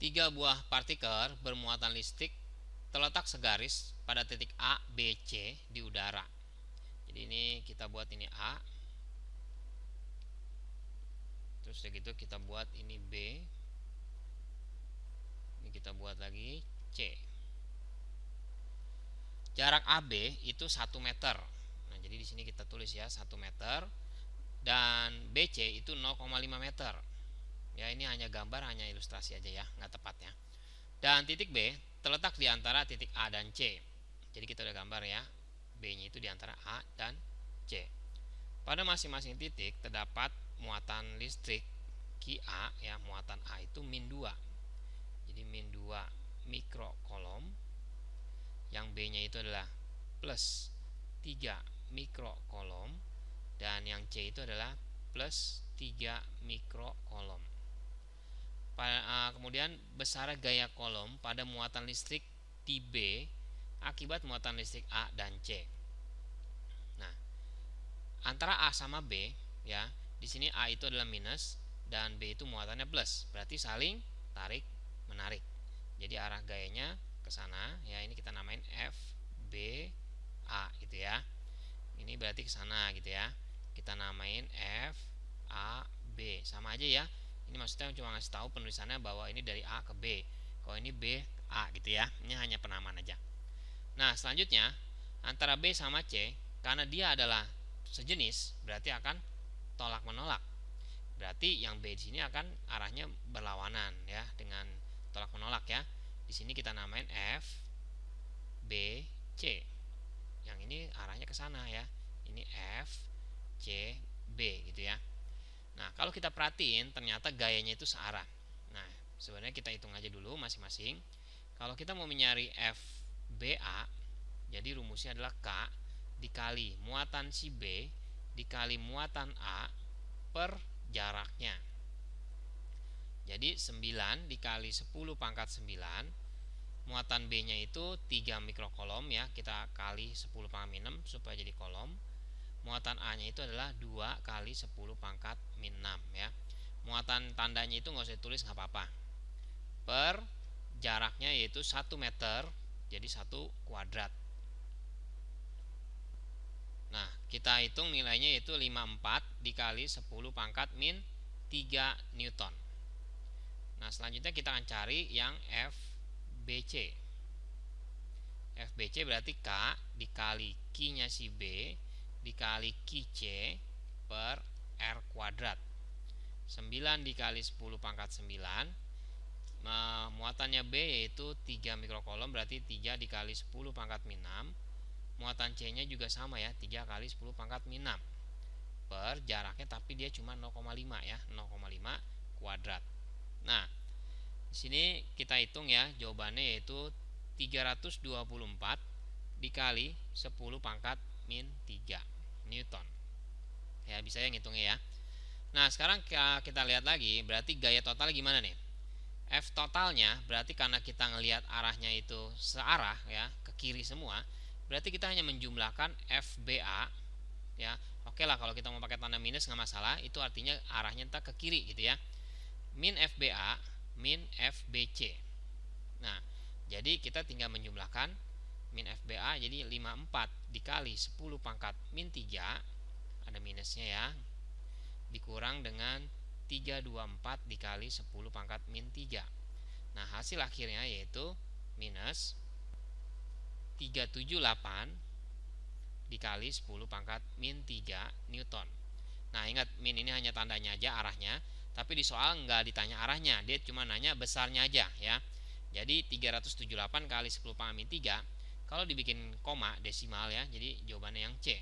Tiga buah partikel bermuatan listrik terletak segaris pada titik A, B, C di udara. Jadi ini kita buat ini A. Terus begitu kita buat ini B. Ini kita buat lagi C. Jarak AB itu 1 meter. Nah, jadi di sini kita tulis ya 1 meter. Dan BC itu 0,5 meter. Ya, ini hanya gambar, hanya ilustrasi aja ya, nggak tepatnya. Dan titik B terletak di antara titik A dan C. Jadi kita udah gambar ya, B-nya itu di antara A dan C. Pada masing-masing titik terdapat muatan listrik QA ya, muatan A itu min 2. Jadi min 2 mikrokolom. Yang B-nya itu adalah plus 3 mikrokolom. Dan yang C itu adalah plus 3 mikrokolom. Kemudian besar gaya kolom pada muatan listrik di B akibat muatan listrik A dan C. Nah, antara A sama B ya, di sini A itu adalah minus dan B itu muatannya plus, berarti saling tarik menarik. Jadi arah gayanya ke sana ya, ini kita namain F B A gitu ya. Ini berarti ke sana gitu ya. Kita namain F A B, sama aja ya. Ini maksudnya cuma ngasih tahu penulisannya bahwa ini dari A ke B. Kalau ini B A gitu ya. Ini hanya penamaan aja. Nah, selanjutnya antara B sama C, karena dia adalah sejenis, berarti akan tolak menolak. Berarti yang B di sini akan arahnya berlawanan ya dengan tolak menolak ya. Di sini kita namain F B C. Yang ini arahnya ke sana ya. Ini F C B gitu ya. Nah, kalau kita perhatiin ternyata gayanya itu searah. Nah, sebenarnya kita hitung aja dulu masing-masing. Kalau kita mau mencari FBA, jadi rumusnya adalah K dikali muatan si B dikali muatan A per jaraknya. Jadi 9 dikali 10 pangkat 9. Muatan B-nya itu 3 mikrokolom ya, kita kali 10 pangkat 6 supaya jadi kolom. Muatan A-nya itu adalah 2 kali 10 pangkat min 6 ya. Muatan tandanya itu nggak usah tulis, nggak apa-apa. Per jaraknya yaitu 1 meter, jadi 1 kuadrat. Nah, kita hitung nilainya yaitu 54 dikali 10 pangkat min 3 Newton. Nah, selanjutnya kita akan cari yang FBC. FBC berarti K dikali Q-nya si B dikali QC per R kuadrat. 9 dikali 10 pangkat 9. Muatannya B yaitu 3 mikrokolom, berarti 3 dikali 10 pangkat min 6. Muatan C-nya juga sama ya, 3 kali 10 pangkat min 6. Per jaraknya tapi dia cuma 0,5 ya, 0,5 kuadrat. Nah, di sini kita hitung ya, jawabannya yaitu 324 dikali 10 pangkat min 3 Newton. Ya, bisa ya ngitungnya ya. Nah, sekarang kita lihat lagi, berarti gaya total gimana nih? F totalnya berarti karena kita ngelihat arahnya itu searah ya, ke kiri semua, berarti kita hanya menjumlahkan FBA ya. Oke lah, kalau kita mau pakai tanda minus nggak masalah, itu artinya arahnya entah ke kiri gitu ya. Min FBA min FBC. Nah, jadi kita tinggal menjumlahkan min FBA, jadi 54 dikali 10 pangkat min 3, ada minusnya ya, dikurang dengan 324 dikali 10 pangkat min 3. Nah, hasil akhirnya yaitu minus 378 dikali 10 pangkat min 3 Newton. Nah, ingat min ini hanya tandanya aja arahnya, tapi di soal nggak ditanya arahnya, dia cuma nanya besarnya aja ya. Jadi 378 kali 10 pangkat min 3, kalau dibikin koma desimal ya, jadi jawabannya yang C.